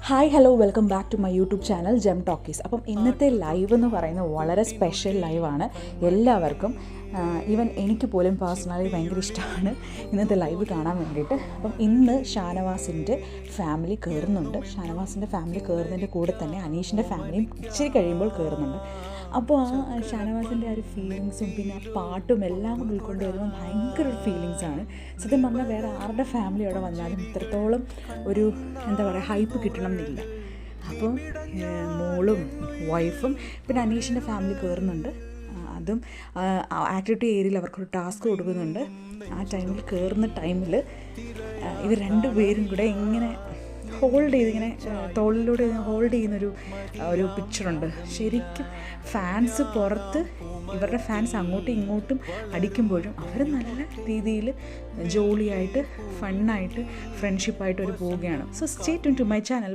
Hi hello welcome back to my YouTube channel gem talkies. അപ്പം ഇന്നത്തെ live എന്ന് പറയുന്നത് വളരെ സ്പെഷ്യൽ ലൈവാണ്. എല്ലാവർക്കും ഈവൻ എനിക്ക് പോലും പേഴ്സണലി ഭയങ്കര ഇഷ്ടമാണ് ഇന്നത്തെ ലൈവ് കാണാൻ വേണ്ടിയിട്ട്. അപ്പം ഇന്ന് ഷാനവാസിൻ്റെ ഫാമിലി കയറുന്നുണ്ട്. ഷാനവാസിൻ്റെ ഫാമിലി കയറുന്നതിൻ്റെ കൂടെ തന്നെ അനീഷിൻ്റെ ഫാമിലിയും ഇച്ചിരി കഴിയുമ്പോൾ കയറുന്നുണ്ട്. അപ്പോൾ ആ ഷാനവാസിൻ്റെ ആ ഒരു ഫീലിങ്സും പിന്നെ ആ പാട്ടും എല്ലാം കൂടി ഉൾക്കൊണ്ട് വരുമ്പോൾ ഭയങ്കര ഒരു ഫീലിങ്സാണ്. സത്യം പറഞ്ഞാൽ വേറെ ആരുടെ ഫാമിലി അവിടെ വന്നാലും ഇത്രത്തോളം ഒരു എന്താ പറയുക ഹൈപ്പ് കിട്ടണം എന്നില്ല. അപ്പോൾ മോളും വൈഫും പിന്നെ അനീഷിൻ്റെ ഫാമിലി കയറുന്നുണ്ട്. അതും ആക്ടിവിറ്റി ഏരിയയിൽ അവർക്കൊരു ടാസ്ക് കൊടുക്കുന്നുണ്ട്. ആ ടൈമിൽ കയറുന്ന ടൈമിൽ ഇവർ രണ്ടുപേരും കൂടെ ഇങ്ങനെ ഹോൾഡ് ചെയ്ത് ഇങ്ങനെ തോളിലൂടെ ഹോൾഡ് ചെയ്യുന്നൊരു പിക്ചറുണ്ട്. ശരിക്കും ഫാൻസ് പുറത്ത് ഇവരുടെ ഫാൻസ് അങ്ങോട്ടും ഇങ്ങോട്ടും അടിക്കുമ്പോഴും അവർ നല്ല രീതിയിൽ ജോളിയായിട്ട് ഫണ്ണായിട്ട് ഫ്രണ്ട്ഷിപ്പായിട്ട് അവർ പോവുകയാണ്. So stay tune to my channel.